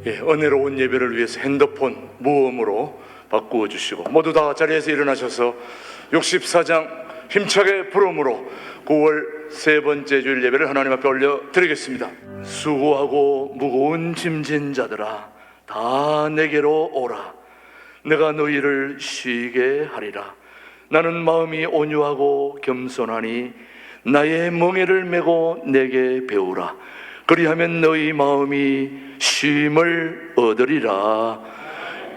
은혜로운 예배를 위해서 핸드폰 무음으로 바꾸어 주시고, 모두 다 자리에서 일어나셔서 64장 힘차게 부름으로 9월 세 번째 주일 예배를 하나님 앞에 올려드리겠습니다. 수고하고 무거운 짐진 자들아, 다 내게로 오라. 내가 너희를 쉬게 하리라. 나는 마음이 온유하고 겸손하니 나의 멍에를 메고 내게 배우라. 그리하면 너희 마음이 쉼을 얻으리라.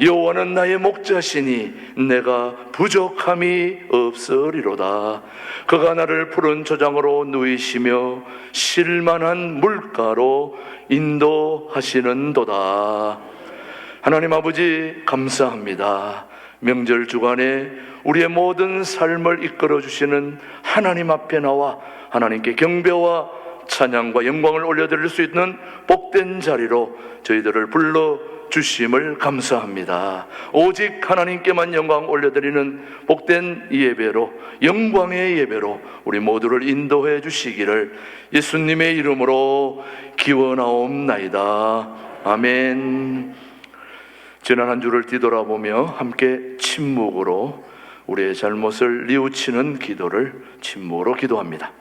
여호와는 나의 목자시니 내가 부족함이 없으리로다. 그가 나를 푸른 초장으로 누이시며 쉴만한 물가로 인도하시는도다. 하나님 아버지, 감사합니다. 명절 주간에 우리의 모든 삶을 이끌어 주시는 하나님 앞에 나와 하나님께 경배와 찬양과 영광을 올려드릴 수 있는 복된 자리로 저희들을 불러 주심을 감사합니다. 오직 하나님께만 영광 올려드리는 복된 예배로, 영광의 예배로 우리 모두를 인도해 주시기를 예수님의 이름으로 기원하옵나이다. 아멘. 지난 한 주를 뒤돌아보며 함께 침묵으로 우리의 잘못을 뉘우치는 기도를 침묵으로 기도합니다.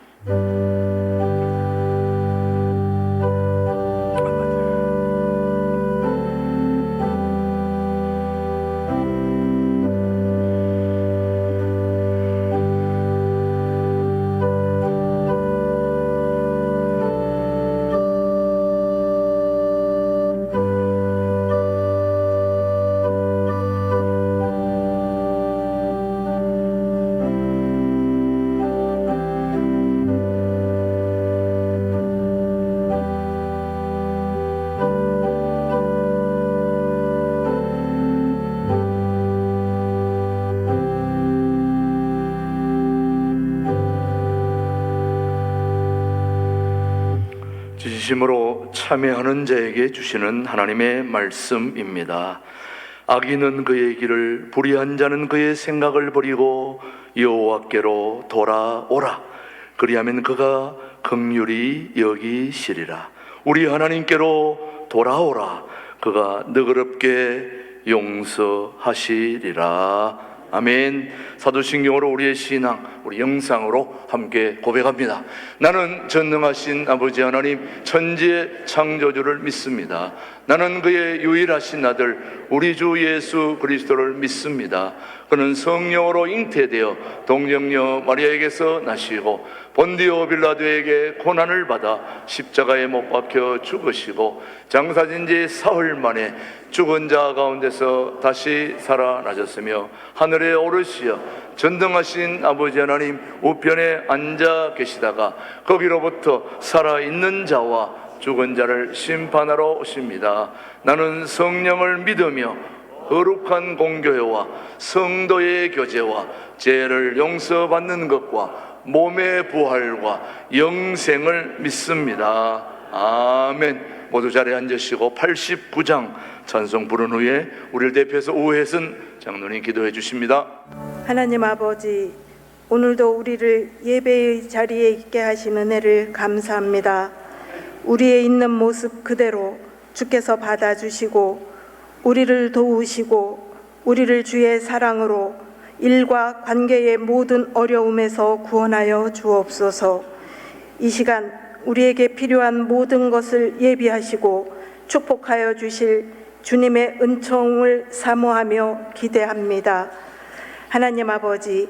진심으로 참회하는 자에게 주시는 하나님의 말씀입니다. 악인은 그의 길을, 불의한 자는 그의 생각을 버리고 여호와께로 돌아오라. 그리하면 그가 긍휼히 여기시리라. 우리 하나님께로 돌아오라. 그가 너그럽게 용서하시리라. 아멘. 사도신경으로 우리의 신앙, 우리 영상으로 함께 고백합니다. 나는 전능하신 아버지 하나님, 천지의 창조주를 믿습니다. 나는 그의 유일하신 아들 우리 주 예수 그리스도를 믿습니다. 그는 성령으로 잉태되어 동정녀 마리아에게서 나시고 본디오 빌라도에게 고난을 받아 십자가에 못 박혀 죽으시고 장사진 지 사흘 만에 죽은 자 가운데서 다시 살아나셨으며 하늘에 오르시어 전능하신 아버지 하나님 우편에 앉아 계시다가 거기로부터 살아있는 자와 죽은 자를 심판하러 오십니다. 나는 성령을 믿으며 거룩한 공교회와 성도의 교제와 죄를 용서받는 것과 몸의 부활과 영생을 믿습니다. 아멘. 모두 자리에 앉으시고 89장 찬송 부른 후에 우리를 대표해서 우회선 장로님 기도해 주십니다. 하나님 아버지, 오늘도 우리를 예배의 자리에 있게 하신 은혜를 감사합니다. 우리의 있는 모습 그대로 주께서 받아주시고 우리를 도우시고 우리를 주의 사랑으로 일과 관계의 모든 어려움에서 구원하여 주옵소서. 이 시간 우리에게 필요한 모든 것을 예비하시고 축복하여 주실 주님의 은총을 사모하며 기대합니다. 하나님 아버지,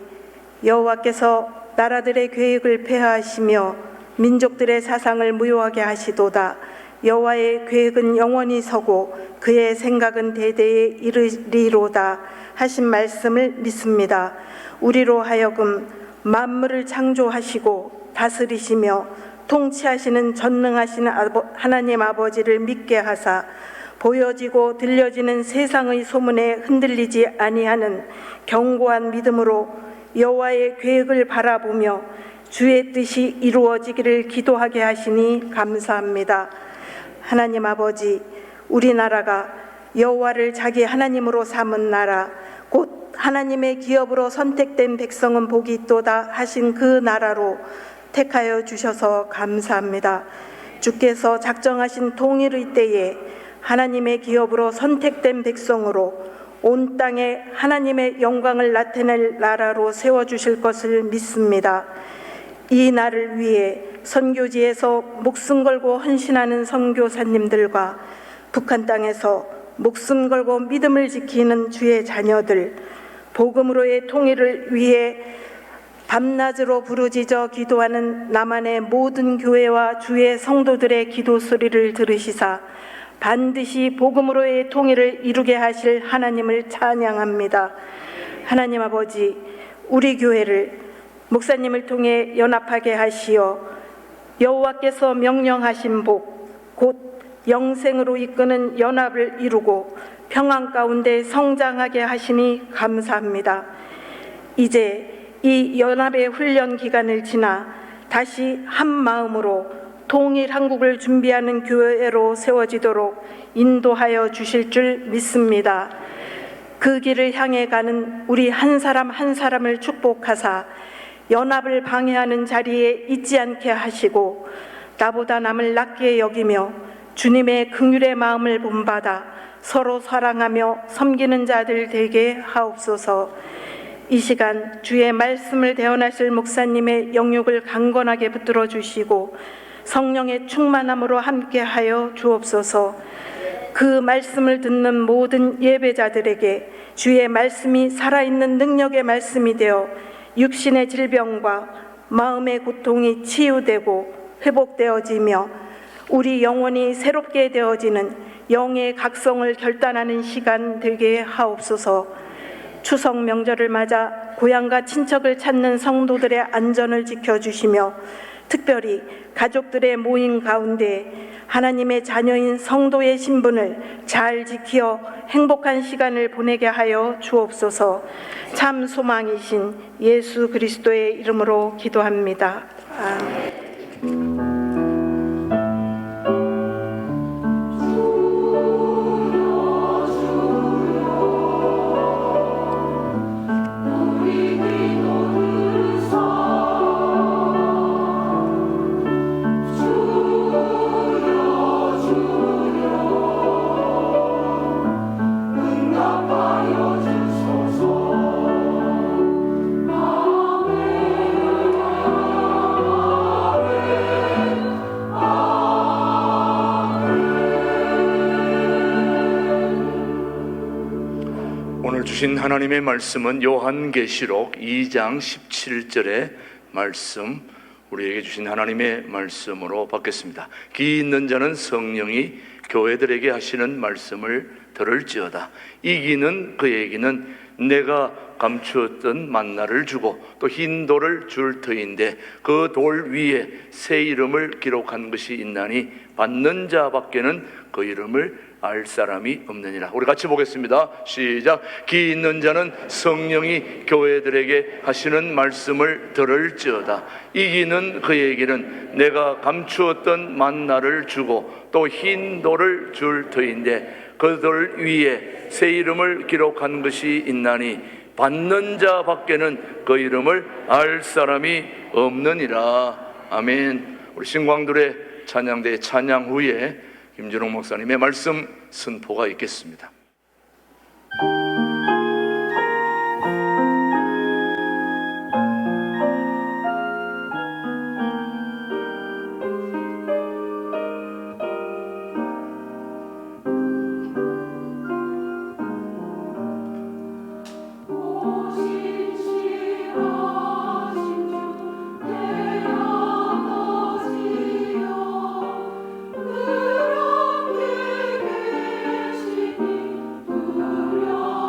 여호와께서 나라들의 계획을 폐하하시며 민족들의 사상을 무효하게 하시도다. 여호와의 계획은 영원히 서고 그의 생각은 대대에 이르리로다 하신 말씀을 믿습니다. 우리로 하여금 만물을 창조하시고 다스리시며 통치하시는 전능하신 하나님 아버지를 믿게 하사 보여지고 들려지는 세상의 소문에 흔들리지 아니하는 견고한 믿음으로 여호와의 계획을 바라보며 주의 뜻이 이루어지기를 기도하게 하시니 감사합니다. 하나님 아버지, 우리나라가 여호와를 자기 하나님으로 삼은 나라, 곧 하나님의 기업으로 선택된 백성은 복이 있도다 하신 그 나라로 택하여 주셔서 감사합니다. 주께서 작정하신 통일의 때에 하나님의 기업으로 선택된 백성으로 온 땅에 하나님의 영광을 나타낼 나라로 세워주실 것을 믿습니다. 이 날을 위해 선교지에서 목숨 걸고 헌신하는 선교사님들과 북한 땅에서 목숨 걸고 믿음을 지키는 주의 자녀들, 복음으로의 통일을 위해 밤낮으로 부르짖어 기도하는 남한의 모든 교회와 주의 성도들의 기도 소리를 들으시사 반드시 복음으로의 통일을 이루게 하실 하나님을 찬양합니다. 하나님 아버지, 우리 교회를 목사님을 통해 연합하게 하시어 여호와께서 명령하신 복, 곧 영생으로 이끄는 연합을 이루고 평안 가운데 성장하게 하시니 감사합니다. 이제 이 연합의 훈련 기간을 지나 다시 한 마음으로 통일 한국을 준비하는 교회로 세워지도록 인도하여 주실 줄 믿습니다. 그 길을 향해 가는 우리 한 사람 한 사람을 축복하사 연합을 방해하는 자리에 있지 않게 하시고 나보다 남을 낮게 여기며 주님의 긍휼의 마음을 본받아 서로 사랑하며 섬기는 자들 되게 하옵소서. 이 시간 주의 말씀을 대언하실 목사님의 영육을 강건하게 붙들어 주시고 성령의 충만함으로 함께하여 주옵소서. 그 말씀을 듣는 모든 예배자들에게 주의 말씀이 살아있는 능력의 말씀이 되어 육신의 질병과 마음의 고통이 치유되고 회복되어지며 우리 영혼이 새롭게 되어지는 영의 각성을 결단하는 시간 되게 하옵소서. 추석 명절을 맞아 고향과 친척을 찾는 성도들의 안전을 지켜주시며 특별히 가족들의 모임 가운데 하나님의 자녀인 성도의 신분을 잘 지켜 행복한 시간을 보내게 하여 주옵소서. 참 소망이신 예수 그리스도의 이름으로 기도합니다. 아멘. 주신 하나님의 말씀은 요한계시록 2장 17절의 말씀, 우리에게 주신 하나님의 말씀으로 받겠습니다. 기 있는 자는 성령이 교회들에게 하시는 말씀을 들을지어다. 이 기는, 그의 기는 내가 감추었던 만나를 주고 또 흰 돌을 줄 터인데 그 돌 위에 새 이름을 기록한 것이 있나니 받는 자밖에는 그 이름을 알 사람이 없느니라. 우리 같이 보겠습니다. 시작. 기 있는 자는 성령이 교회들에게 하시는 말씀을 들을지어다. 이 기는, 그의 기는 내가 감추었던 만나를 주고 또 흰 돌을 줄 터인데 그 돌 위에 새 이름을 기록한 것이 있나니 받는 자밖에는 그 이름을 알 사람이 없느니라. 아멘. 우리 신광들의 찬양대의 찬양 후에 김준홍 목사님의 말씀 선포가 있겠습니다. 그렇게 계시니 두려워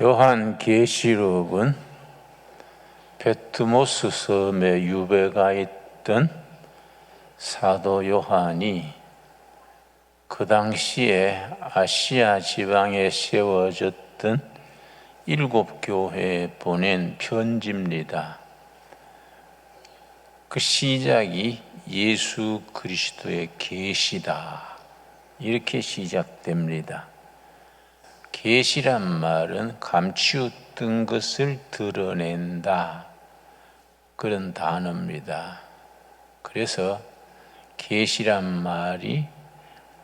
요한계시록은 페트모스 섬에 유배가 있던 사도 요한이 그 당시에 아시아 지방에 세워졌던 7교회에 보낸 편지입니다. 그 시작이 예수 그리스도의 계시다, 이렇게 시작됩니다. 계시란 말은 감추었던 것을 드러낸다, 그런 단어입니다. 그래서 계시란 말이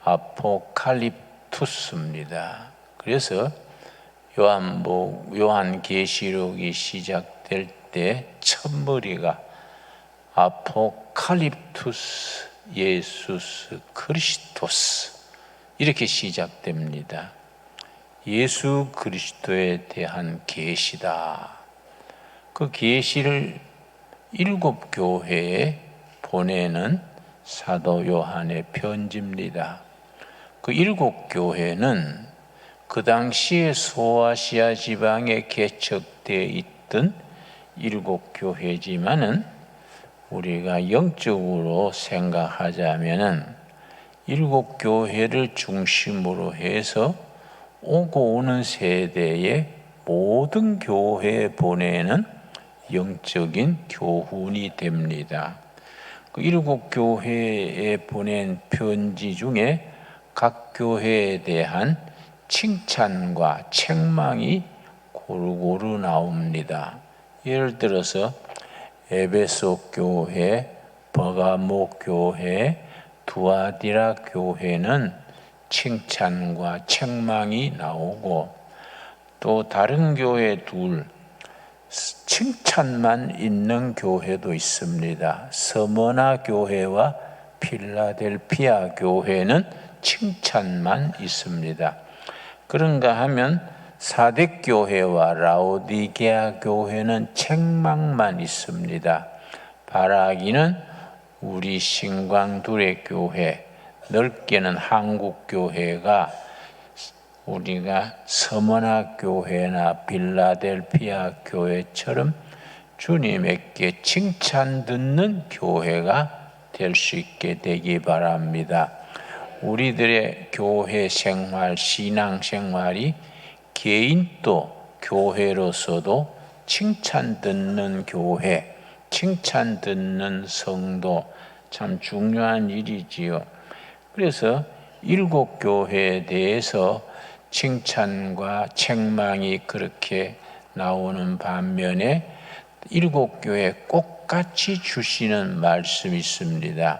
아포칼립투스입니다. 그래서 요한계시록이 시작될 때 첫머리가 아포칼립투스 예수스 크리스토스, 이렇게 시작됩니다. 예수 그리스도에 대한 계시다. 그 계시를 7교회에 보내는 사도 요한의 편지입니다. 그 7교회는 그 당시에 소아시아 지방에 개척되어 있던 7교회지만은 우리가 영적으로 생각하자면은 7교회를 중심으로 해서 오고 오는 세대의 모든 교회에 보내는 영적인 교훈이 됩니다. 그 7교회에 보낸 편지 중에 각 교회에 대한 칭찬과 책망이 고루고루 나옵니다. 예를 들어서 에베소 교회, 버가모 교회, 두아디라 교회는 칭찬과 책망이 나오고, 또 다른 교회 둘 칭찬만 있는 교회도 있습니다. 서머나 교회와 필라델피아 교회는 칭찬만 있습니다. 그런가 하면 사뎃 교회와 라오디게아 교회는 책망만 있습니다. 바라기는 우리 신광두레 교회, 넓게는 한국 교회가 우리가 서머나 교회나 빌라델피아 교회처럼 주님에게 칭찬 듣는 교회가 될 수 있게 되기 바랍니다. 우리들의 교회 생활, 신앙 생활이 개인도 교회로서도 칭찬 듣는 교회, 칭찬 듣는 성도, 참 중요한 일이지요. 그래서 7교회에 대해서 칭찬과 책망이 그렇게 나오는 반면에 7교회 똑같이 주시는 말씀이 있습니다.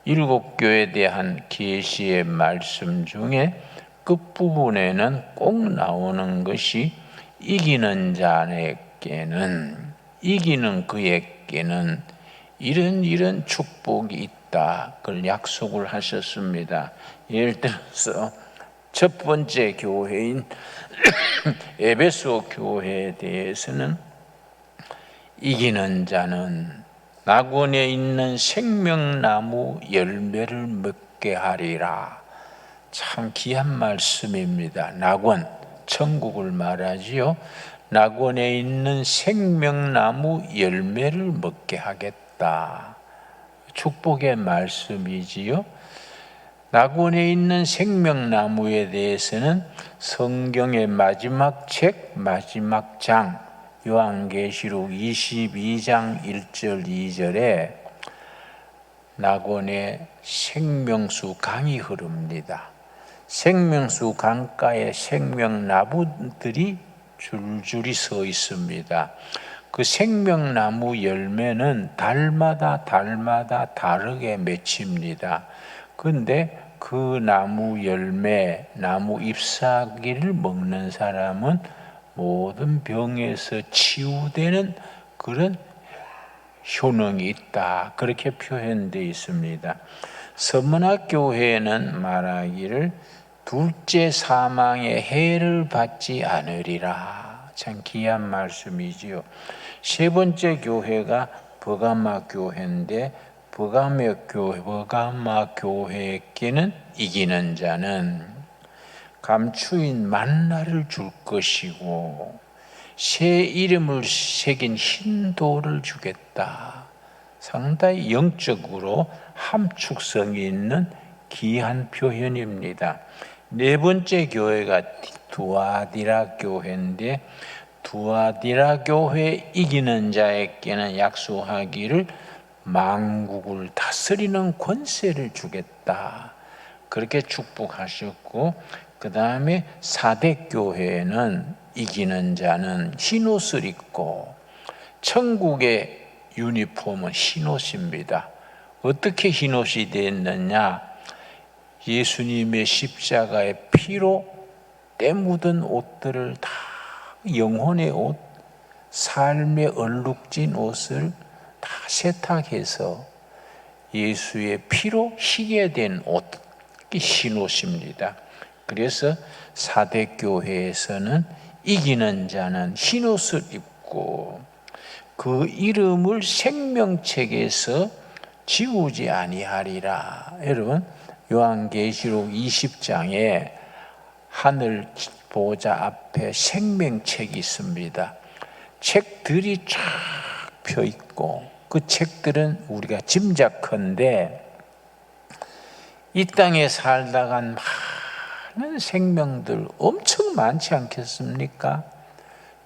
7교회에 대한 계시의 말씀 중에 끝부분에는 꼭 나오는 것이 이기는 자에게는, 이기는 그에게는 이런 축복이 있다, 그걸 약속을 하셨습니다. 예를 들어서 첫 번째 교회인 에베소 교회에 대해서는 이기는 자는 낙원에 있는 생명나무 열매를 먹게 하리라. 참 귀한 말씀입니다. 낙원, 천국을 말하지요. 낙원에 있는 생명나무 열매를 먹게 하겠다. 축복의 말씀이지요. 낙원에 있는 생명나무에 대해서는 성경의 마지막 책, 마지막 장, 요한계시록 22장 1절 2절에 낙원에 생명수 강이 흐릅니다. 생명수 강가에 생명나무들이 줄줄이 서 있습니다. 그 생명나무 열매는 달마다 다르게 맺힙니다. 그런데 그 나무 열매, 나무 잎사귀를 먹는 사람은 모든 병에서 치유되는 그런 효능이 있다, 그렇게 표현되어 있습니다. 서문학 교회에는 말하기를 둘째 사망의 해를 받지 않으리라. 참 귀한 말씀이지요. 세 번째 교회가 버가마 교회인데 버가마 교회에게는 이기는 자는, 감추인 만나를 줄 것이고 새 이름을 새긴 흰 돌을 주겠다. 상당히 영적으로 함축성이 있는 귀한 표현입니다. 네 번째 교회가 두아디라 교회인데, 두아디라 교회 이기는 자에게는 약속하기를 만국을 다스리는 권세를 주겠다. 그렇게 축복하셨고, 그 다음에 사대 교회는 이기는 자는 흰옷을 입고, 천국의 유니폼은 흰옷입니다. 어떻게 흰옷이 됐느냐? 예수님의 십자가의 피로 때 묻은 옷들을 다, 영혼의 옷, 삶의 얼룩진 옷을 다 세탁해서 예수의 피로 희게 된 옷, 흰옷입니다. 그래서 사대 교회에서는 이기는 자는 흰옷을 입고 그 이름을 생명책에서 지우지 아니하리라. 여러분, 요한계시록 20장에 하늘 보좌 앞에 생명책이 있습니다. 책들이 쫙 펴 있고 그 책들은 우리가 짐작컨대 이 땅에 살다간 많은 생명들 엄청 많지 않겠습니까?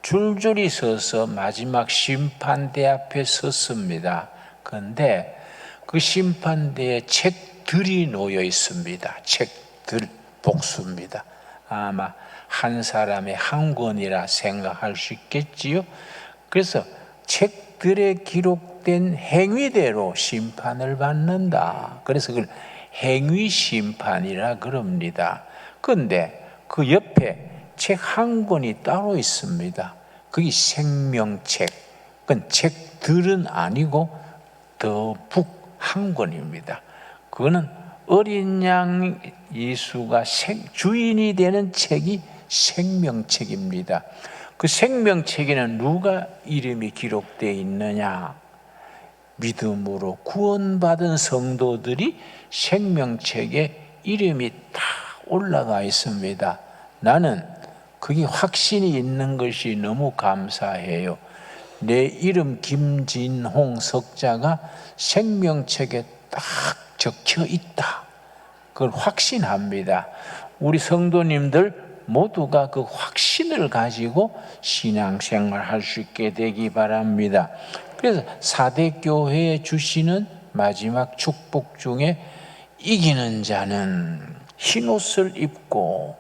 줄줄이 서서 마지막 심판대 앞에 섰습니다. 그런데 그 심판대에 책들이 놓여 있습니다. 책들 복수입니다. 아마 한 사람의 한 권이라 생각할 수 있겠지요. 그래서 책들에 기록된 행위대로 심판을 받는다. 그래서 그걸 행위심판이라 그럽니다. 그런데 그 옆에 책 한 권이 따로 있습니다. 그게 생명책. 그건 책들은 아니고 더 북 한 권입니다. 그거는 어린 양 예수가 주인이 되는 책이 생명책입니다. 그 생명책에는 누가 이름이 기록되어 있느냐? 믿음으로 구원받은 성도들이 생명책에 이름이 다 올라가 있습니다. 나는 그게 확신이 있는 것이 너무 감사해요. 내 이름 김진홍 석자가 생명책에 딱 적혀 있다. 그걸 확신합니다. 우리 성도님들 모두가 그 확신을 가지고 신앙생활 할 수 있게 되기 바랍니다. 그래서 사대교회에 주시는 마지막 축복 중에 이기는 자는 흰옷을 입고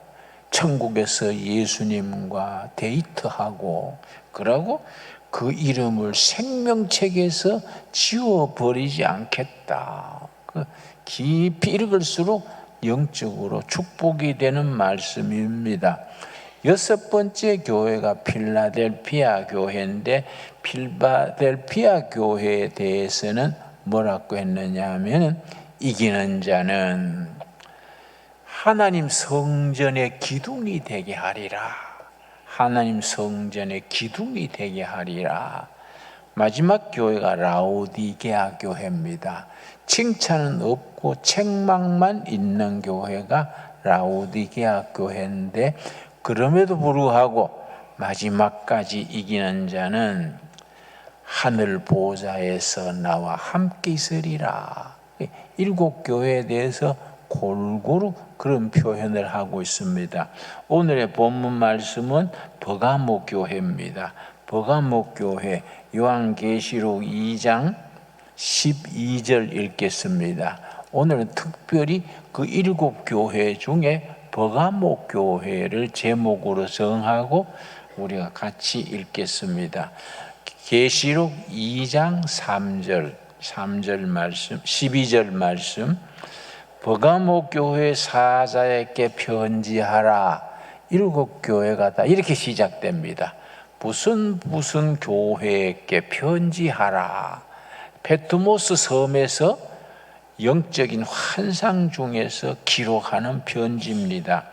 천국에서 예수님과 데이트하고 그러고 그 이름을 생명책에서 지워버리지 않겠다. 깊이 읽을수록 영적으로 축복이 되는 말씀입니다. 여섯 번째 교회가 필라델피아 교회인데, 필라델피아 교회에 대해서는 뭐라고 했느냐 하면, 이기는 자는 하나님 성전의 기둥이 되게 하리라. 하나님 성전의 기둥이 되게 하리라. 마지막 교회가 라오디게아 교회입니다. 칭찬은 없고 책망만 있는 교회가 라오디게아 교회인데, 그럼에도 불구하고 마지막까지 이기는 자는 하늘 보좌에서 나와 함께 있으리라. 일곱 교회에 대해서 골고루 그런 표현을 하고 있습니다. 오늘의 본문 말씀은 버가모 교회입니다. 버가모 교회, 요한계시록 2장 12절 읽겠습니다. 오늘은 특별히 그 일곱 교회 중에 버가모 교회를 제목으로 정하고 우리가 같이 읽겠습니다. 계시록 2장 3절 말씀, 12절 말씀. 버가모 교회 사자에게 편지하라. 일곱 교회가 다 이렇게 시작됩니다. 무슨 교회에게 편지하라. 페트모스 섬에서 영적인 환상 중에서 기록하는 편지입니다.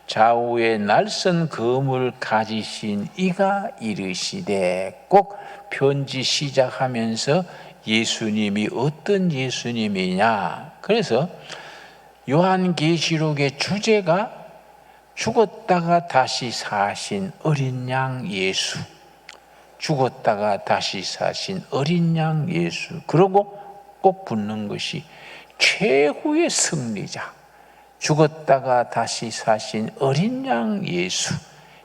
좌우에 날선 검을 가지신 이가 이르시되, 꼭 편지 시작하면서 예수님이 어떤 예수님이냐. 그래서 요한계시록의 주제가 죽었다가 다시 사신 어린 양 예수, 죽었다가 다시 사신 어린 양 예수. 그러고 꼭 붙는 것이 최후의 승리자, 죽었다가 다시 사신 어린 양 예수,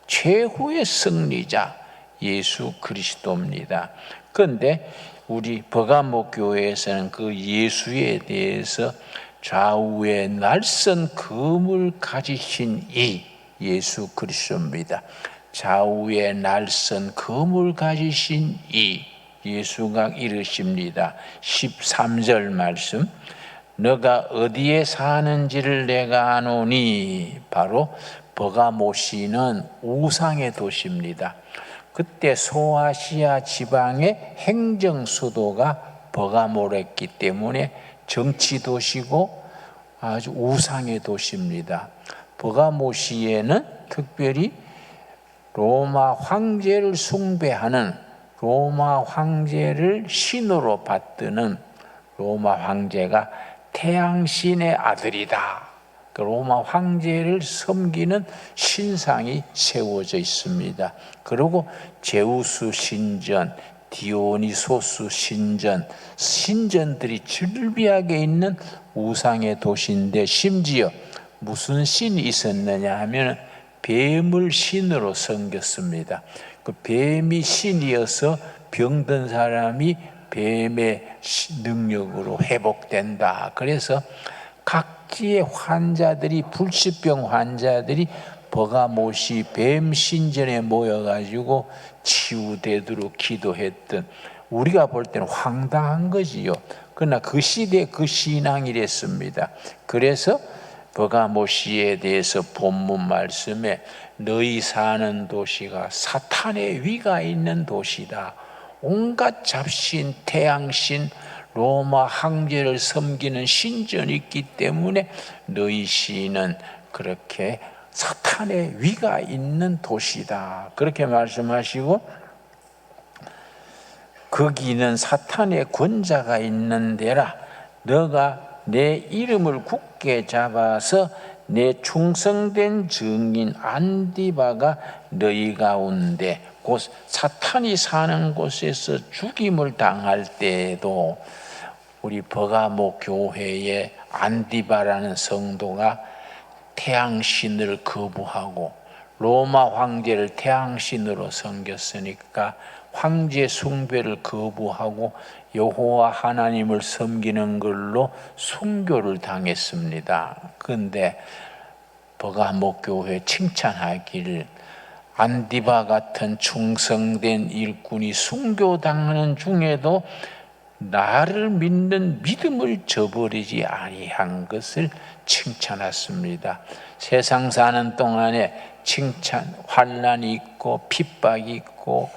최후의 승리자 예수 그리스도입니다. 그런데 우리 버가모 교회에서는 그 예수에 대해서 좌우에 날선 검을 가지신 이 예수 그리스도입니다. 좌우에 날선 검을 가지신 이 예수가 이르십니다. 13절 말씀, 너가 어디에 사는지를 내가 아노니. 바로 버가모시는 우상의 도시입니다. 그때 소아시아 지방의 행정 수도가 버가모랬기 때문에 정치 도시고 아주 우상의 도시입니다. 버가모시에는 특별히 로마 황제를 숭배하는, 로마 황제를 신으로 받드는 로마 황제가 태양신의 아들이다. 로마 황제를 섬기는 신상이 세워져 있습니다. 그리고 제우스 신전, 디오니소스 신전, 신전들이 즐비하게 있는 우상의 도시인데, 심지어 무슨 신이 있었느냐 하면 뱀을 신으로 섬겼습니다. 그 뱀이 신이어서 병든 사람이 뱀의 능력으로 회복된다. 그래서 각지의 환자들이, 불치병 환자들이 버가모시 뱀 신전에 모여가지고 치유되도록 기도했던, 우리가 볼 때는 황당한 거지요. 그러나 그 시대에 그 신앙이랬습니다. 그래서 버가모시에 대해서 본문 말씀에 너희 사는 도시가 사탄의 위가 있는 도시다. 온갖 잡신, 태양신, 로마 황제를 섬기는 신전이 있기 때문에 너희 시는 그렇게 사탄의 위가 있는 도시다. 그렇게 말씀하시고, 거기는 사탄의 권자가 있는 데라. 너가 내 이름을 굳게 잡아서 내 충성된 증인 안디바가 너희 가운데, 곧 사탄이 사는 곳에서 죽임을 당할 때에도 우리 버가모 교회의 안디바라는 성도가 태양신을 거부하고 로마 황제를 태양신으로 섬겼으니까 황제 숭배를 거부하고 여호와 하나님을 섬기는 걸로 순교를 당했습니다. 그런데 버가모 교회 칭찬하기를, 안디바 같은 충성된 일꾼이 순교당하는 중에도 나를 믿는 믿음을 저버리지 아니한 것을 칭찬했습니다. 세상 사는 동안에 칭찬, 환난이 있고 핍박이 있고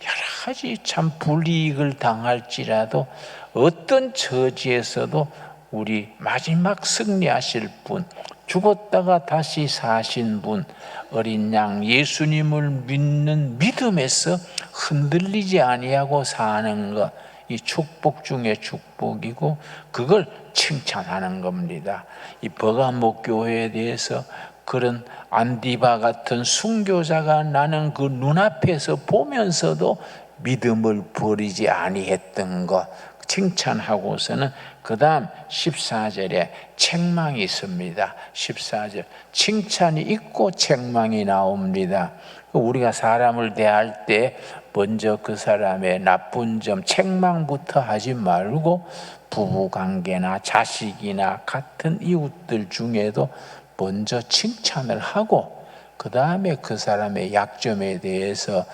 여러 가지 참 불이익을 당할지라도 어떤 처지에서도 우리 마지막 승리하실 분, 죽었다가 다시 사신 분, 어린 양 예수님을 믿는 믿음에서 흔들리지 아니하고 사는 것, 이 축복 중에 축복이고 그걸 칭찬하는 겁니다. 이 버가모 교회에 대해서 그런 안디바 같은 순교자가 나는 그 눈앞에서 보면서도 믿음을 버리지 아니했던 것 칭찬하고서는 그 다음 14절에 책망이 있습니다. 14절 칭찬이 있고 책망이 나옵니다. 우리가 사람을 대할 때 먼저 그 사람의 나쁜 점 책망부터 하지 말고 부부관계나 자식이나 같은 이웃들 중에도 먼저 칭찬을 하고 그 다음에 그 사람의 약점에 대해서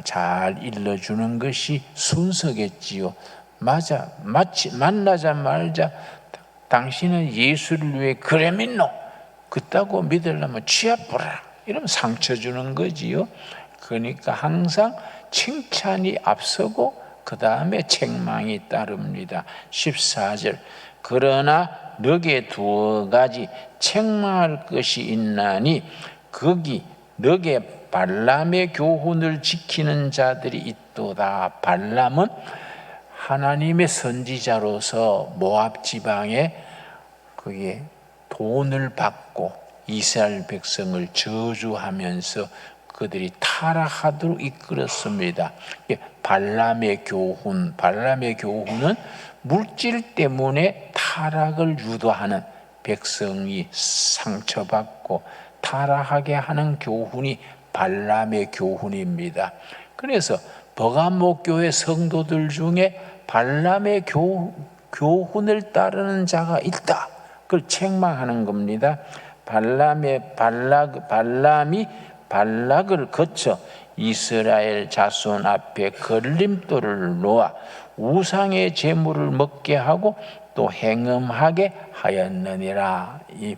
잘 일러주는 것이 순서겠지요. 만나자마자 당신은 예수를 위해 그래 믿노? 그따고 믿으려면 취합보라. 이러면 상처 주는 거지요. 그러니까 항상 칭찬이 앞서고 그 다음에 책망이 따릅니다. 14절 그러나 너게 두어 가지 책망할 것이 있나니 거기 너게 발람의 교훈을 지키는 자들이 있도다. 발람은 하나님의 선지자로서 모압 지방에 그게 돈을 받고 이스라엘 백성을 저주하면서 그들이 타락하도록 이끌었습니다. 발람의 교훈은 물질 때문에 타락을 유도하는, 백성이 상처받고 타락하게 하는 교훈이 발람의 교훈입니다. 그래서 버가모 교회 성도들 중에 발람의 교훈을 따르는 자가 있다, 그걸 책망하는 겁니다. 발람이 발락을 거쳐 이스라엘 자손 앞에 걸림돌을 놓아 우상의 제물을 먹게 하고 또 행음하게 하였느니라. 이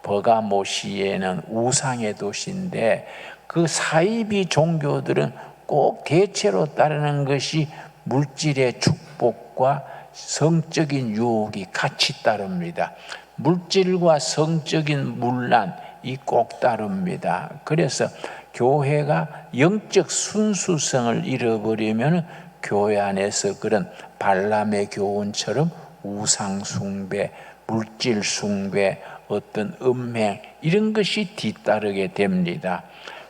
버가모시에는 우상의 도시인데 그 사이비 종교들은 꼭 대체로 따르는 것이 물질의 축복과 성적인 유혹이 같이 따릅니다. 물질과 성적인 문란, 이 꼭 따릅니다. 그래서 교회가 영적 순수성을 잃어버리면 교회 안에서 그런 발람의 교훈처럼 우상 숭배, 물질 숭배, 어떤 음행, 이런 것이 뒤따르게 됩니다.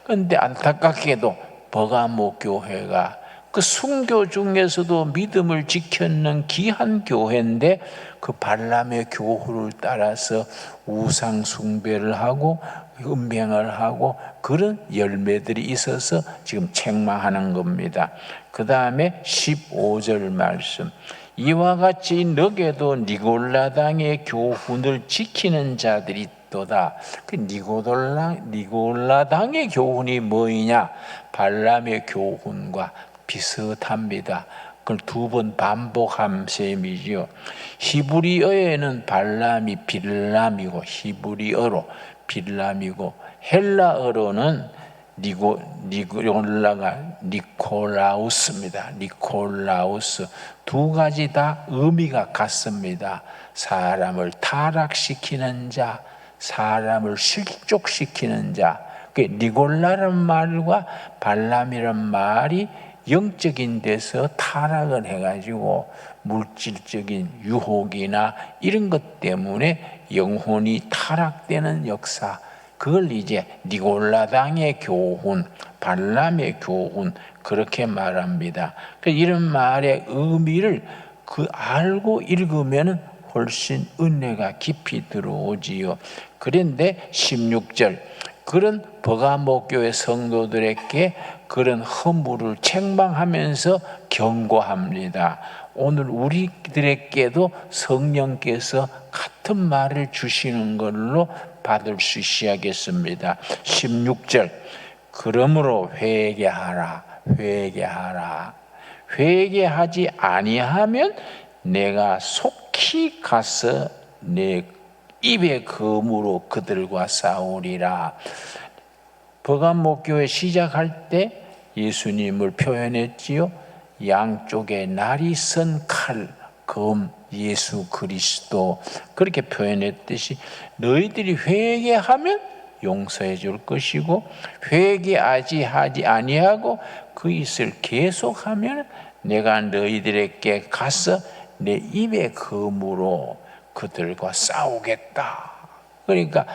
그런데 안타깝게도 버가모 교회가 그 순교 중에서도 믿음을 지켰는 귀한 교회인데 그 발람의 교훈을 따라서 우상 숭배를 하고 음행을 하고 그런 열매들이 있어서 지금 책망하는 겁니다. 그 다음에 15절 말씀, 이와 같이 너게도 니골라당의 교훈을 지키는 자들이 있도다. 그 니골라당의 교훈이 뭐이냐? 발람의 교훈과 비슷합니다. 그걸 두 번 반복한 셈이지요. 히브리어에는 발람이 빌람이고, 히브리어로 빌람이고, 헬라어로는 니골라가 니콜라우스입니다. 니콜라우스. 두 가지 다 의미가 같습니다. 사람을 타락시키는 자, 사람을 실족시키는 자. 니골라란 말과 발람이란 말이 영적인 데서 타락을 해가지고 물질적인 유혹이나 이런 것 때문에 영혼이 타락되는 역사, 그걸 이제 니골라당의 교훈, 발람의 교훈, 그렇게 말합니다. 이런 말의 의미를 알고 읽으면 훨씬 은혜가 깊이 들어오지요. 그런데 16절, 그런 버가모 교회 성도들에게 그런 허물을 책망하면서 경고합니다. 오늘 우리들에게도 성령께서 같은 말을 주시는 걸로 받을 수 있어야겠습니다. 16절, 그러므로 회개하라. 회개하지 아니하면 내가 속히 가서 내 입의 검으로 그들과 싸우리라. 버가모 교회 시작할 때 예수님을 표현했지요. 양쪽에 날이 선 칼, 검, 예수 그리스도, 그렇게 표현했듯이 너희들이 회개하면 용서해 줄 것이고, 회개하지 아니하고 그 일을 계속하면 내가 너희들에게 가서 내 입의 검으로 그들과 싸우겠다. 그러니까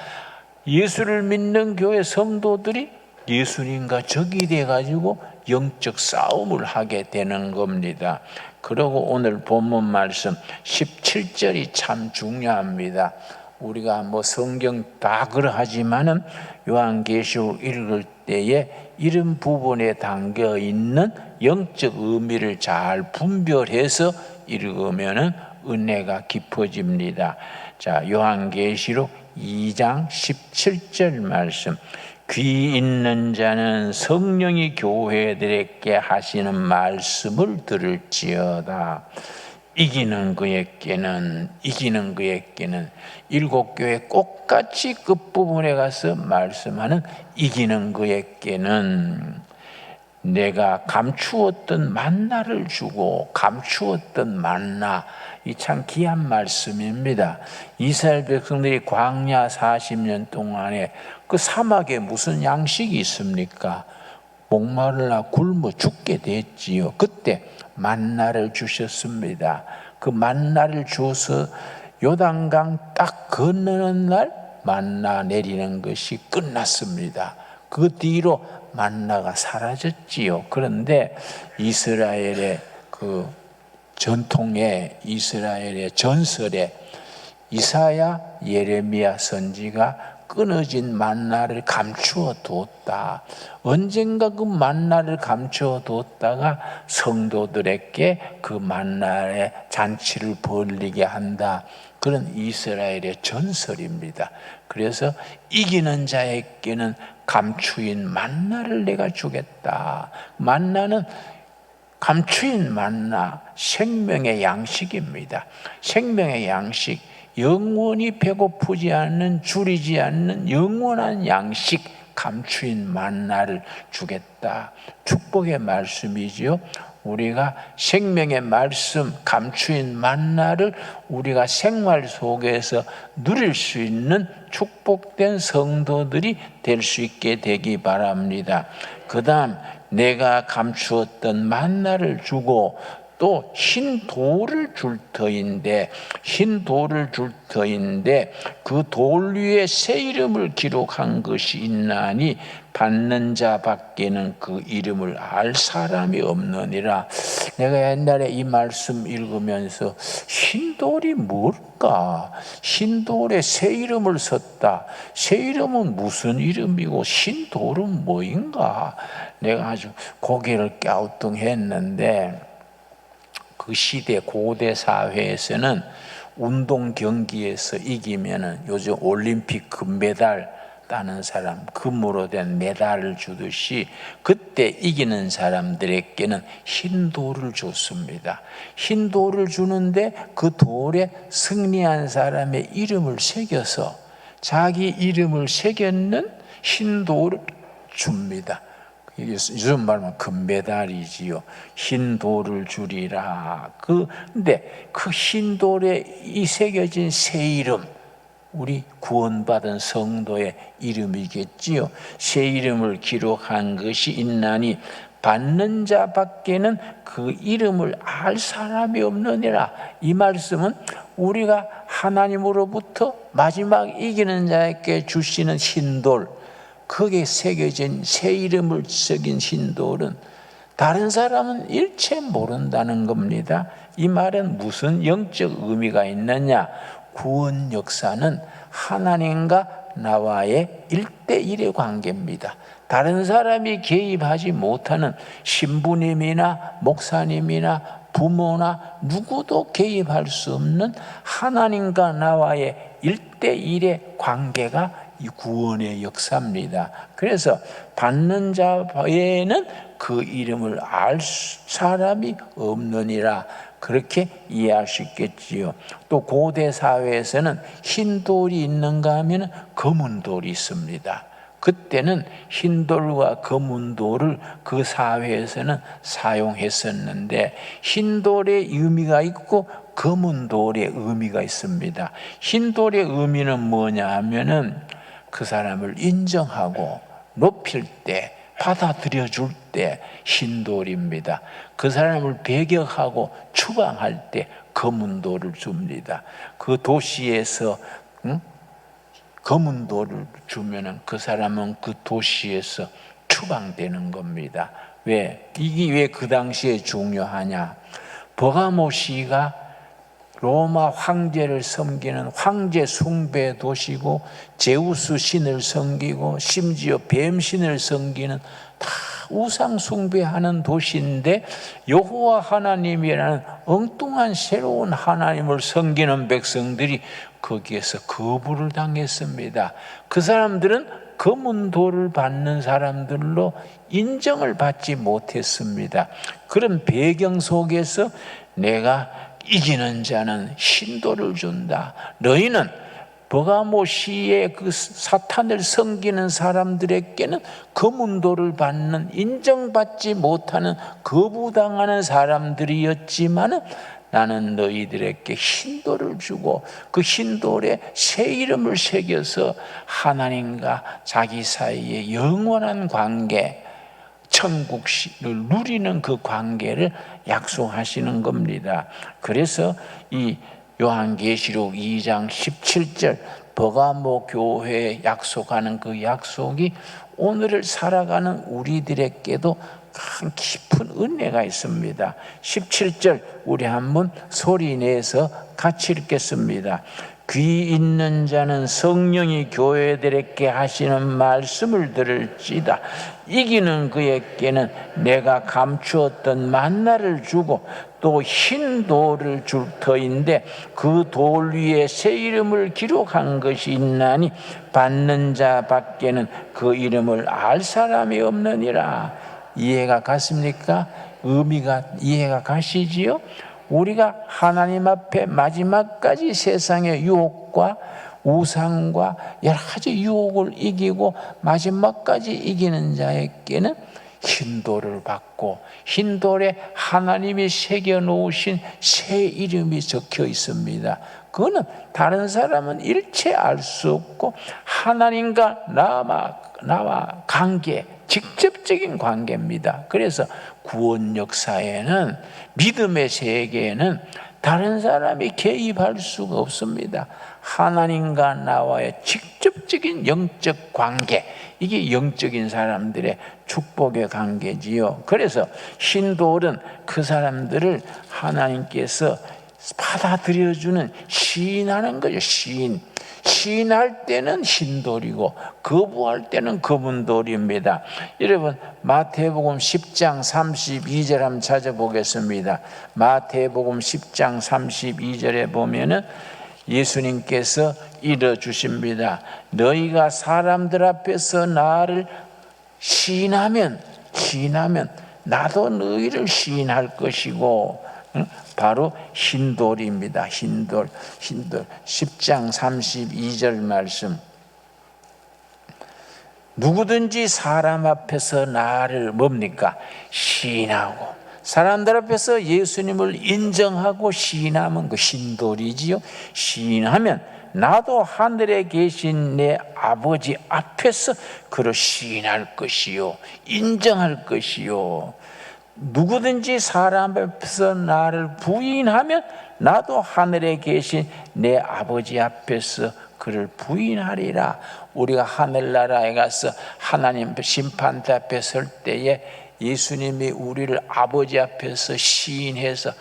예수를 믿는 교회 성도들이 예수님과 적이 돼가지고 영적 싸움을 하게 되는 겁니다. 그리고 오늘 본문 말씀 17절이 참 중요합니다. 우리가 성경 다 그러하지만은 요한계시록 읽을 때에 이런 부분에 담겨 있는 영적 의미를 잘 분별해서 읽으면은 은혜가 깊어집니다. 자, 요한계시록 2장 17절 말씀. 귀 있는 자는 성령이 교회들에게 하시는 말씀을 들을지어다. 이기는 그에게는 일곱 교회 똑같이 끝부분에 가서 말씀하는 이기는 그에게는 내가 감추었던 만나를 주고, 감추었던 만나, 이 참 귀한 말씀입니다. 이스라엘 백성들이 광야 40년 동안에 그 사막에 무슨 양식이 있습니까? 목마르나 굶어 죽게 됐지요. 그때 만나를 주셨습니다. 그 만나를 주어서 요단강 딱 건너는 날 만나 내리는 것이 끝났습니다. 그 뒤로 만나가 사라졌지요. 그런데 이스라엘의 그 전통에, 이스라엘의 전설에 이사야, 예레미야 선지가 끊어진 만나를 감추어 뒀다. 언젠가 그 만나를 감추어 뒀다가 성도들에게 그 만나의 잔치를 벌리게 한다. 그런 이스라엘의 전설입니다. 그래서 이기는 자에게는 감추인 만나를 내가 주겠다. 만나는 감추인 만나, 생명의 양식입니다. 생명의 양식, 영원히 배고프지 않는, 줄이지 않는 영원한 양식, 감추인 만나를 주겠다. 축복의 말씀이지요. 우리가 생명의 말씀, 감추인 만나를 우리가 생활 속에서 누릴 수 있는 축복된 성도들이 될 수 있게 되기 바랍니다. 그 다음, 내가 감추었던 만나를 주고 또 흰 돌을 줄 터인데, 흰 돌을 줄 터인데 그 돌 위에 새 이름을 기록한 것이 있나니 받는 자 밖에는 그 이름을 알 사람이 없느니라. 내가 옛날에 이 말씀 읽으면서 흰 돌이 뭘까? 흰 돌에 새 이름을 썼다. 새 이름은 무슨 이름이고 흰 돌은 뭐인가? 내가 아주 고개를 갸우뚱했는데, 그 시대 고대 사회에서는 운동 경기에서 이기면은 요즘 올림픽 금메달 따는 사람 금으로 된 메달을 주듯이 그때 이기는 사람들에게는 흰 돌을 줬습니다. 흰 돌을 주는데 그 돌에 승리한 사람의 이름을 새겨서 자기 이름을 새겼는 흰 돌을 줍니다. 요즘 말하면 금메달이지요. 흰 돌을 주리라. 근데 그 흰 돌에 이 새겨진 새 이름, 우리 구원받은 성도의 이름이겠지요. 새 이름을 기록한 것이 있나니 받는 자 밖에는 그 이름을 알 사람이 없느니라. 이 말씀은 우리가 하나님으로부터 마지막 이기는 자에게 주시는 흰 돌, 거기에 새겨진 새 이름을 새긴 흰 돌은 다른 사람은 일체 모른다는 겁니다. 이 말은 무슨 영적 의미가 있느냐? 구원 역사는 하나님과 나와의 1대1의 관계입니다. 다른 사람이 개입하지 못하는 신부님이나 목사님이나 부모나 누구도 개입할 수 없는 하나님과 나와의 1대1의 관계가 이 구원의 역사입니다. 그래서 받는 자 외에는 그 이름을 알 사람이 없느니라. 그렇게 이해할 수 있겠지요. 또 고대 사회에서는 흰 돌이 있는가 하면 검은 돌이 있습니다. 그때는 흰 돌과 검은 돌을 그 사회에서는 사용했었는데, 흰 돌의 의미가 있고 검은 돌의 의미가 있습니다. 흰 돌의 의미는 뭐냐 하면은 그 사람을 인정하고 높일 때, 받아들여 줄 때 흰 돌입니다. 그 사람을 배격하고 추방할 때 검은 돌을 줍니다. 그 도시에서 검은 돌을 주면은 그 사람은 그 도시에서 추방되는 겁니다. 왜? 이게 왜 그 당시에 중요하냐? 버가모시가 로마 황제를 섬기는 황제 숭배 도시고, 제우스 신을 섬기고 심지어 뱀신을 섬기는 다 우상 숭배하는 도시인데, 여호와 하나님이라는 엉뚱한 새로운 하나님을 섬기는 백성들이 거기에서 거부를 당했습니다. 그 사람들은 검은 돌을 받는 사람들로 인정을 받지 못했습니다. 그런 배경 속에서 내가 이기는 자는 흰 돌을 준다. 너희는 버가모시의 그 사탄을 섬기는 사람들에게는 검은 돌을 받는, 인정받지 못하는, 거부당하는 사람들이었지만 나는 너희들에게 흰 돌을 주고 그 흰 돌에 새 이름을 새겨서 하나님과 자기 사이에 영원한 관계, 천국을 누리는 그 관계를 약속하시는 겁니다. 그래서 이 요한계시록 2장 17절 버가모 교회에 약속하는 그 약속이 오늘을 살아가는 우리들에게도 큰 깊은 은혜가 있습니다. 17절 우리 한번 소리 내서 같이 읽겠습니다. 귀 있는 자는 성령이 교회들에게 하시는 말씀을 들을지다. 이기는 그에게는 내가 감추었던 만나를 주고 또 흰 돌을 줄 터인데 그 돌 위에 새 이름을 기록한 것이 있나니 받는 자 밖에는 그 이름을 알 사람이 없느니라. 이해가 갔습니까? 의미가 이해가 가시지요? 우리가 하나님 앞에 마지막까지 세상의 유혹과 우상과 여러 가지 유혹을 이기고 마지막까지 이기는 자에게는 흰 돌을 받고 흰 돌에 하나님이 새겨 놓으신 새 이름이 적혀 있습니다. 그거는 다른 사람은 일체 알 수 없고 하나님과 나와 관계, 직접적인 관계입니다. 그래서 구원 역사에는, 믿음의 세계에는 다른 사람이 개입할 수가 없습니다. 하나님과 나와의 직접적인 영적 관계, 이게 영적인 사람들의 축복의 관계지요. 그래서 흰돌은 그 사람들을 하나님께서 받아들여주는, 시인하는 거죠. 시인할 때는 흰돌이고 거부할 때는 검은 돌입니다. 여러분, 마태복음 10장 32절 한번 찾아보겠습니다. 마태복음 10장 32절에 보면은 예수님께서 이러 주십니다. 너희가 사람들 앞에서 나를 시인하면 나도 너희를 시인할 것이고, 바로 흰돌입니다. 흰돌 10장 32절 말씀. 누구든지 사람 앞에서 나를 뭡니까? 시인하고, 사람들 앞에서 예수님을 인정하고 시인하면 그 흰돌이지요. 시인하면 나도 하늘에 계신 내 아버지 앞에서 그를 시인할 것이요, 인정할 것이요. 누구든지 사람 앞에서 나를 부인하면 나도 하늘에 계신 내 아버지 앞에서 그를 부인하리라. 우리가 하늘나라에 가서 하나님 심판대 앞에 설 때에 예수님이 우리를 아버지 앞에서 시인해서,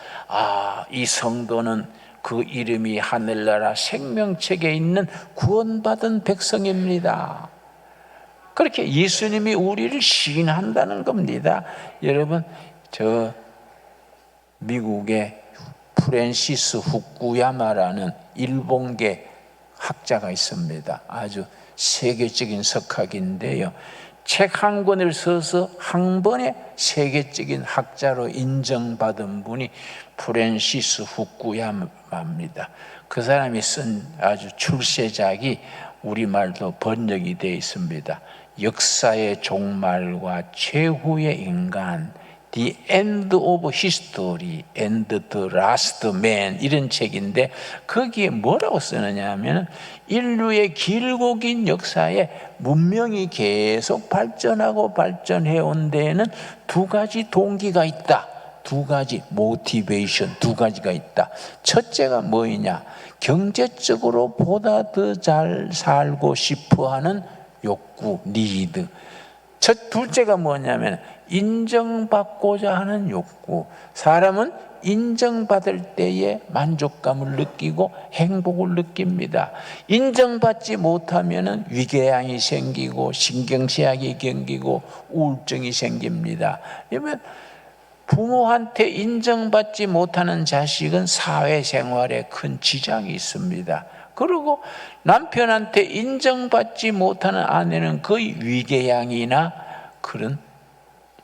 이 성도는 그 이름이 하늘나라 생명책에 있는 구원받은 백성입니다. 그렇게 예수님이 우리를 시인한다는 겁니다. 여러분, 저 미국의 프랜시스 후쿠야마라는 일본계 학자가 있습니다. 아주 세계적인 석학인데요. 책 한 권을 써서 한 번에 세계적인 학자로 인정받은 분이 프랜시스 후쿠야마입니다. 그 사람이 쓴 아주 출세작이 우리말도 번역이 되어 있습니다. 역사의 종말과 최후의 인간, The End of History and the Last Man, 이런 책인데 거기에 뭐라고 쓰느냐 하면, 인류의 길고 긴 역사에 문명이 계속 발전해 온 데에는 두 가지 동기가 있다. 두 가지 모티베이션, 두 가지가 있다. 첫째가 뭐이냐? 경제적으로 보다 더 잘 살고 싶어하는 욕구, 니드. 둘째가 뭐냐면 인정받고자 하는 욕구. 사람은 인정받을 때에 만족감을 느끼고 행복을 느낍니다. 인정받지 못하면 위궤양이 생기고 신경쇠약이 생기고 우울증이 생깁니다. 그러면 부모한테 인정받지 못하는 자식은 사회생활에 큰 지장이 있습니다. 그리고 남편한테 인정받지 못하는 아내는 거의 위궤양이나 그런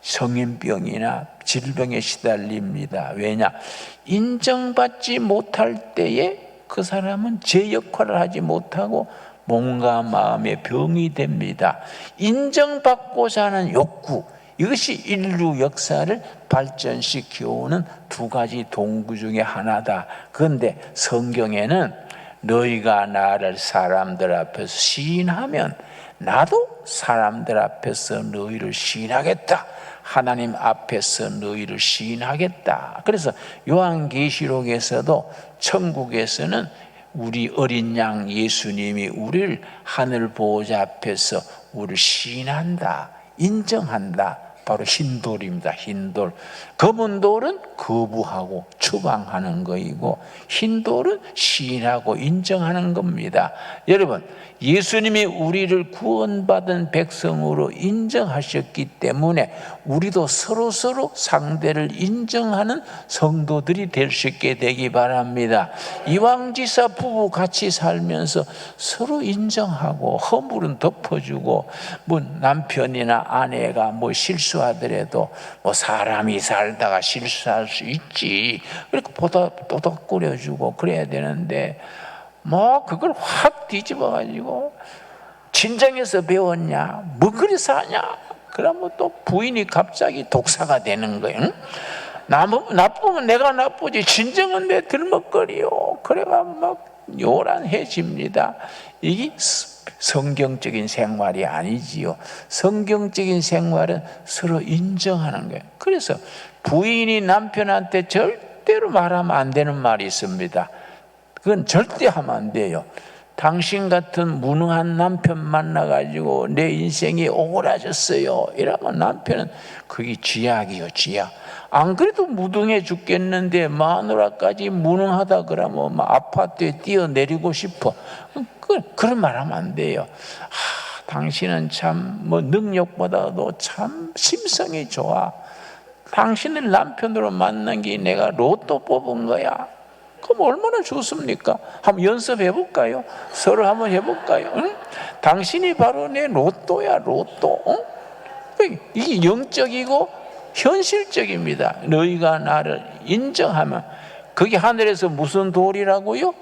성인병이나 질병에 시달립니다. 왜냐? 인정받지 못할 때에 그 사람은 제 역할을 하지 못하고 몸과 마음의 병이 됩니다. 인정받고자 하는 욕구, 이것이 인류 역사를 발전시켜오는 두 가지 동구 중에 하나다. 그런데 성경에는 너희가 나를 사람들 앞에서 시인하면 나도 사람들 앞에서 너희를 시인하겠다. 하나님 앞에서 너희를 시인하겠다. 그래서 요한계시록에서도 천국에서는 우리 어린 양 예수님이 우리를 하늘 보호자 앞에서 우리를 시인한다, 인정한다. 바로 흰돌입니다. 흰돌. 검은 돌은 거부하고 추방하는 거이고, 흰돌은 시인하고 인정하는 겁니다. 여러분, 예수님이 우리를 구원받은 백성으로 인정하셨기 때문에 우리도 서로 상대를 인정하는 성도들이 될 수 있게 되기 바랍니다. 이왕지사 부부 같이 살면서 서로 인정하고 허물은 덮어주고, 뭐 남편이나 아내가 뭐 실수하더라도 뭐 사람이 살다가 실수할 수 있지, 그렇게 보답거려주고 그래야 되는데, 뭐 그걸 확 뒤집어 가지고 친정에서 배웠냐, 뭐 그래서 하냐, 그러면 또 부인이 갑자기 독사가 되는 거예요. 응? 나쁘면 내가 나쁘지, 친정은 내 들먹거리요. 그래가 막 요란해집니다. 이게 성경적인 생활이 아니지요. 성경적인 생활은 서로 인정하는 거예요. 그래서 부인이 남편한테 절대로 말하면 안 되는 말이 있습니다. 그건 절대 하면 안 돼요. 당신 같은 무능한 남편 만나가지고 내 인생이 오그라졌어요, 이러면 남편은 그게 쥐약이요, 쥐약. 안 그래도 무등해 죽겠는데 마누라까지 무능하다 그러면 막 아파트에 뛰어내리고 싶어. 그런 말 하면 안 돼요. 당신은 참 뭐 능력보다도 참 심성이 좋아. 당신을 남편으로 만난 게 내가 로또 뽑은 거야. 그럼 얼마나 좋습니까? 한번 연습해 볼까요? 서로 한번 해볼까요? 응? 당신이 바로 내 로또야, 로또. 응? 이게 영적이고 현실적입니다. 너희가 나를 인정하면, 그게 하늘에서 무슨 돌이라고요?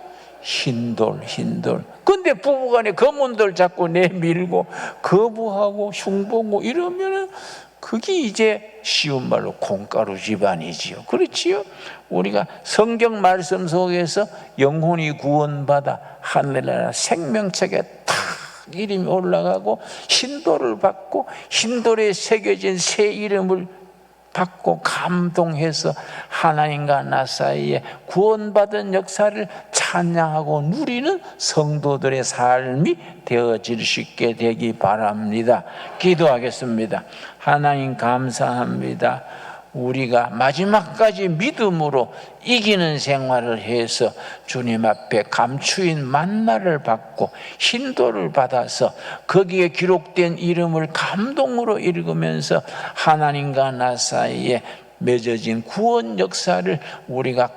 흰돌, 흰돌. 근데 부부간에 검은 돌 자꾸 내밀고 거부하고 흉보고 이러면은 그게 이제 쉬운 말로 콩가루 집안이지요. 그렇지요? 우리가 성경 말씀 속에서 영혼이 구원받아 하늘나라 생명책에 탁 이름이 올라가고 흰돌을 받고 흰돌에 새겨진 새 이름을 받고 감동해서 하나님과 나 사이에 구원받은 역사를 찬양하고 누리는 성도들의 삶이 되어질 수 있게 되기 바랍니다. 기도하겠습니다. 하나님 감사합니다. 우리가 마지막까지 믿음으로 이기는 생활을 해서 주님 앞에 감추인 만나를 받고 흰돌을 받아서 거기에 기록된 이름을 감동으로 읽으면서 하나님과 나 사이에 맺어진 구원 역사를 우리가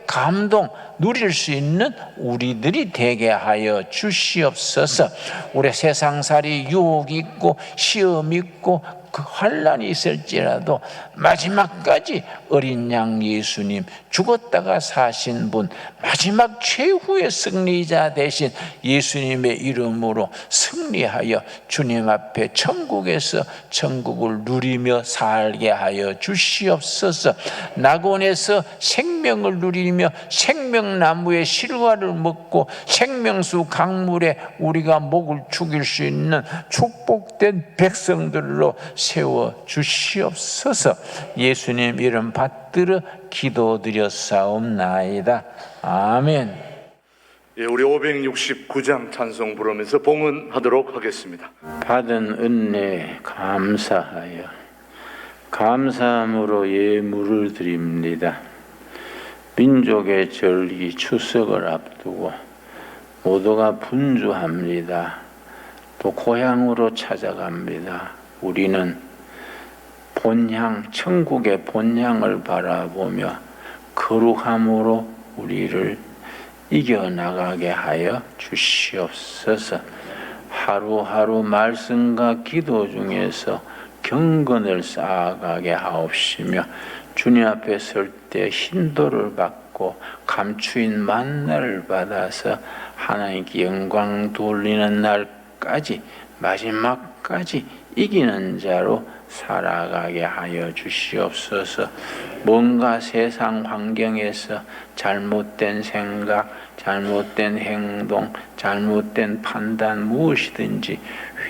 감동 누릴 수 있는 우리들이 되게 하여 주시옵소서. 우리 세상살이 유혹이 있고 시험 있고 그 환란이 있을지라도 마지막까지 어린 양 예수님, 죽었다가 사신 분, 마지막 최후의 승리자 되신 예수님의 이름으로 승리하여 주님 앞에 천국에서 천국을 누리며 살게 하여 주시옵소서. 낙원에서 생명을 누리며 생명나무의 실과를 먹고 생명수 강물에 우리가 목을 축일 수 있는 축복된 백성들로 세워 주시옵소서. 예수님 이름 받들어 기도드렸사옵나이다. 아멘. 예, 우리 569장 찬송 부르면서 봉헌하도록 하겠습니다. 받은 은혜 감사하여 감사함으로 예물을 드립니다. 민족의 절기 추석을 앞두고 모두가 분주합니다. 또 고향으로 찾아갑니다. 우리는 본향, 천국의 본향을 바라보며 거룩함으로 우리를 이겨나가게 하여 주시옵소서. 하루하루 말씀과 기도 중에서 경건을 쌓아가게 하옵시며 주님 앞에 설 때 흰돌을 받고 감추인 만나를 받아서 하나님께 영광 돌리는 날까지 마지막까지 이기는 자로 살아가게 하여 주시옵소서. 뭔가 세상 환경에서 잘못된 생각, 잘못된 행동, 잘못된 판단 무엇이든지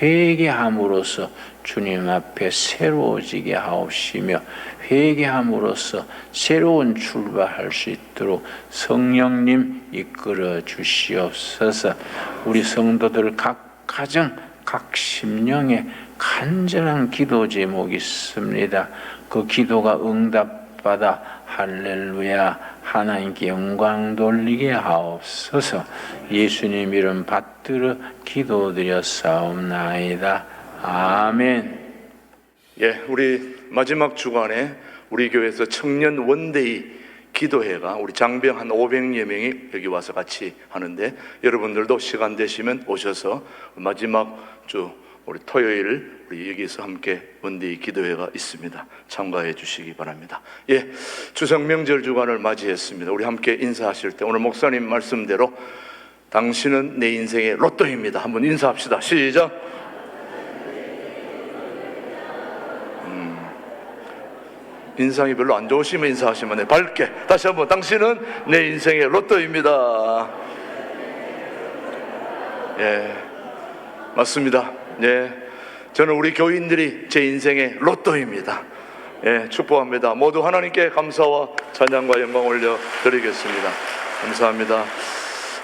회개함으로써 주님 앞에 새로워지게 하옵시며 회개함으로써 새로운 출발할 수 있도록 성령님 이끌어 주시옵소서. 우리 성도들 각 가정, 각 심령에 간절한 기도 제목이 있습니다. 그 기도가 응답받아 할렐루야 하나님께 영광 돌리게 하옵소서. 예수님 이름 받들어 기도드렸사옵나이다. 아멘. 예, 우리 마지막 주간에 우리 교회에서 청년 원데이 기도회가 우리 장병 한 500여 명이 여기 와서 같이 하는데, 여러분들도 시간 되시면 오셔서 마지막 주 우리 토요일 우리 여기서 함께 원데이 기도회가 있습니다. 참가해 주시기 바랍니다. 예, 추석 명절 주간을 맞이했습니다. 우리 함께 인사하실 때 오늘 목사님 말씀대로 당신은 내 인생의 로또입니다. 한번 인사합시다. 시작. 인상이 별로 안 좋으시면 인사하시면 돼. 밝게 다시 한번, 당신은 내 인생의 로또입니다. 예, 맞습니다. 예, 저는 우리 교인들이 제 인생의 로또입니다. 예, 축복합니다. 모두 하나님께 감사와 찬양과 영광 올려 드리겠습니다. 감사합니다.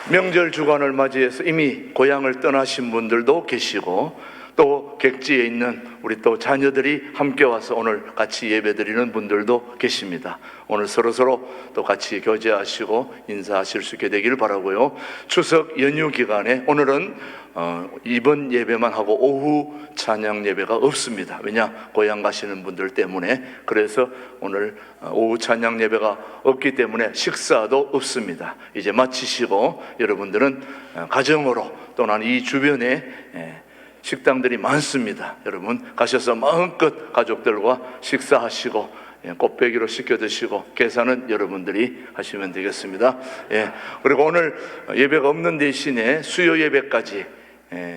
명절 주간을 맞이해서 이미 고향을 떠나신 분들도 계시고, 또 객지에 있는 우리 또 자녀들이 함께 와서 오늘 같이 예배드리는 분들도 계십니다. 오늘 서로서로 또 같이 교제하시고 인사하실 수 있게 되기를 바라고요. 추석 연휴 기간에 오늘은 이번 예배만 하고 오후 찬양 예배가 없습니다. 왜냐? 고향 가시는 분들 때문에. 그래서 오늘 오후 찬양 예배가 없기 때문에 식사도 없습니다. 이제 마치시고 여러분들은 가정으로 또는 이 주변에 식당들이 많습니다. 여러분 가셔서 마음껏 가족들과 식사하시고 꽃배기로 시켜 드시고 계산은 여러분들이 하시면 되겠습니다. 예, 그리고 오늘 예배가 없는 대신에 수요 예배까지,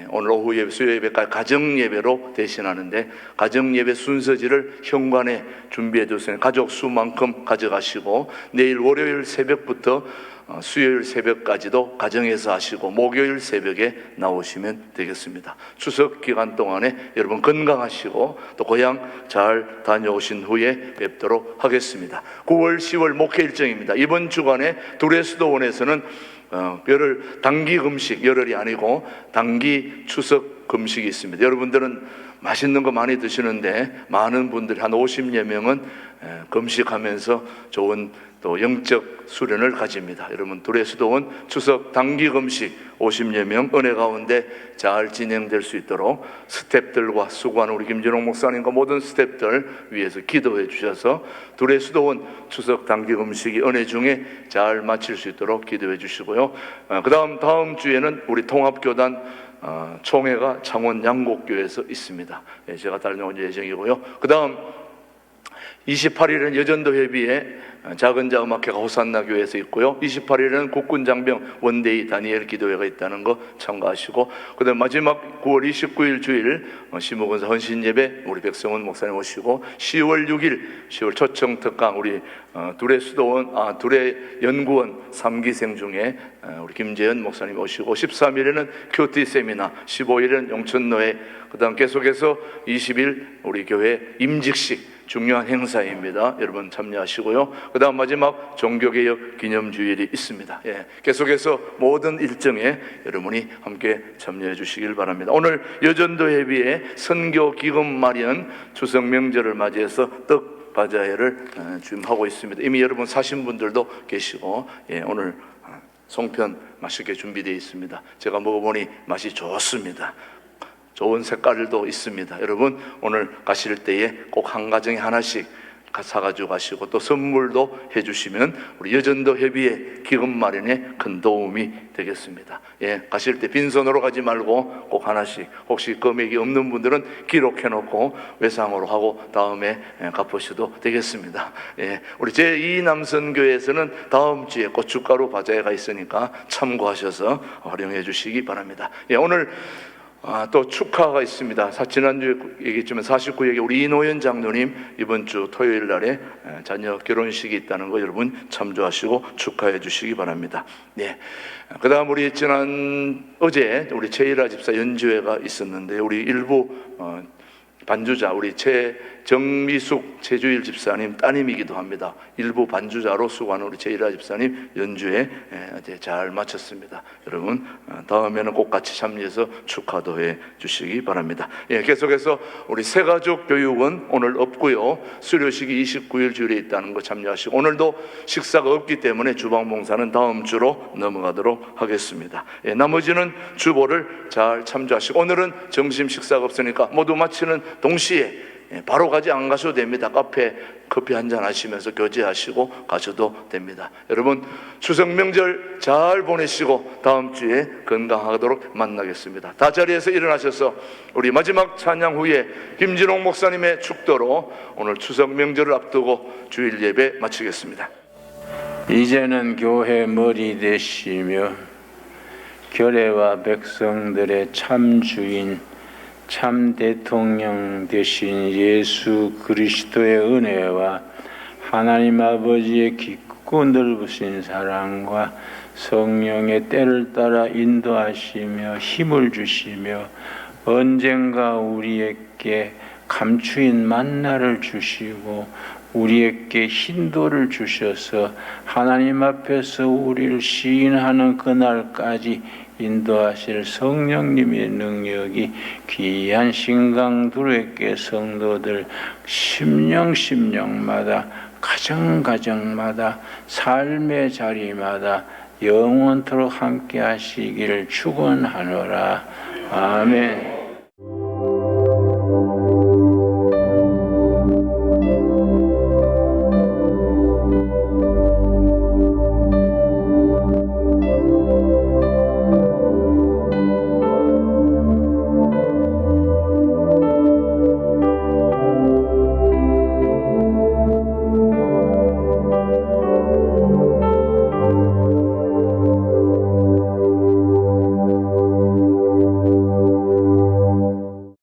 오늘 오후 예배, 수요 예배까지 가정 예배로 대신하는데, 가정 예배 순서지를 현관에 준비해 두세요. 가족 수만큼 가져가시고 내일 월요일 새벽부터 수요일 새벽까지도 가정에서 하시고 목요일 새벽에 나오시면 되겠습니다. 추석 기간 동안에 여러분 건강하시고 또 고향 잘 다녀오신 후에 뵙도록 하겠습니다. 9월 10월 목회 일정입니다. 이번 주간에 두레수도원에서는 열흘 단기 금식, 열흘이 아니고 단기 추석 금식이 있습니다. 여러분들은 맛있는 거 많이 드시는데 많은 분들이 한 50여 명은 금식하면서 좋은 또 영적 수련을 가집니다. 여러분 두레수도원 추석 단기 금식 50여 명 은혜 가운데 잘 진행될 수 있도록 스태프들과 수고하는 우리 김진홍 목사님과 모든 스태프들 위해서 기도해 주셔서 두레수도원 추석 단기 금식이 은혜 중에 잘 마칠 수 있도록 기도해 주시고요. 다음 주에는 우리 통합교단 총회가 창원 양곡교회에서 있습니다. 제가 다녀올 예정이고요. 그 다음 28일은 여전도 회비에 작은 자음악회가 호산나 교회에서 있고요. 28일은 국군장병 원데이 다니엘 기도회가 있다는 거 참가하시고, 그 다음 마지막 9월 29일 주일 시무건사 헌신예배 우리 백성원 목사님 오시고, 10월 6일 10월 초청특강 우리 두레 연구원 3기생 중에 우리 김재현 목사님 오시고, 13일에는 큐티 세미나, 15일은 용천노회, 그 다음 계속해서 20일 우리 교회 임직식 중요한 행사입니다. 여러분 참여하시고요. 그 다음 마지막 종교개혁 기념주일이 있습니다. 예, 계속해서 모든 일정에 여러분이 함께 참여해 주시길 바랍니다. 오늘 여전도 회비에 선교 기금 마련 추석 명절을 맞이해서 떡 바자회를 지금 하고 있습니다. 이미 여러분 사신 분들도 계시고, 오늘 송편 맛있게 준비되어 있습니다. 제가 먹어보니 맛이 좋습니다. 좋은 색깔도 있습니다. 여러분 오늘 가실 때에 꼭 한 가정에 하나씩 사가지고 가시고 또 선물도 해주시면 우리 여전도 회비의 기금 마련에 큰 도움이 되겠습니다. 가실 때 빈손으로 가지 말고 꼭 하나씩, 혹시 금액이 없는 분들은 기록해 놓고 외상으로 하고 다음에 갚으셔도 되겠습니다. 우리 제2남선교회에서는 다음 주에 고춧가루 바자회가 있으니까 참고하셔서 활용해 주시기 바랍니다. 오늘 또 축하가 있습니다. 지난주에 얘기했지만 49회기 우리 이노연 장로님 이번 주 토요일 날에 자녀 결혼식이 있다는 거 여러분 참조하시고 축하해 주시기 바랍니다. 네. 그다음 우리 어제 우리 최일아 집사 연주회가 있었는데 우리 일부 반주자 우리 정미숙 최주일 집사님 따님이기도 합니다. 일부 반주자로 수고하는 우리 최일아 집사님 연주회 어제 잘 마쳤습니다. 여러분 다음에는 꼭 같이 참여해서 축하도 해 주시기 바랍니다. 계속해서 우리 새가족 교육은 오늘 없고요. 수료식이 29일 주일에 있다는 거 참여하시고 오늘도 식사가 없기 때문에 주방봉사는 다음 주로 넘어가도록 하겠습니다. 나머지는 주보를 잘 참조하시고 오늘은 점심 식사가 없으니까 모두 마치는 동시에 바로 안 가셔도 됩니다. 카페 커피 한잔 하시면서 교제하시고 가셔도 됩니다. 여러분 추석 명절 잘 보내시고 다음 주에 건강하도록 만나겠습니다. 다 자리에서 일어나셔서 우리 마지막 찬양 후에 김진홍 목사님의 축도로 오늘 추석 명절을 앞두고 주일 예배 마치겠습니다. 이제는 교회 머리 되시며 교회와 백성들의 참 주인 참 대통령 되신 예수 그리스도의 은혜와 하나님 아버지의 깊고 넓으신 사랑과 성령의 때를 따라 인도하시며 힘을 주시며 언젠가 우리에게 감추인 만나를 주시고 우리에게 hin도를 주셔서 하나님 앞에서 우리를 시인하는 그날까지 인도하실 성령님의 능력이 귀한 신강들에게 성도들 심령마다 가정마다 삶의 자리마다 영원토록 함께 하시기를 축원하노라. 아멘.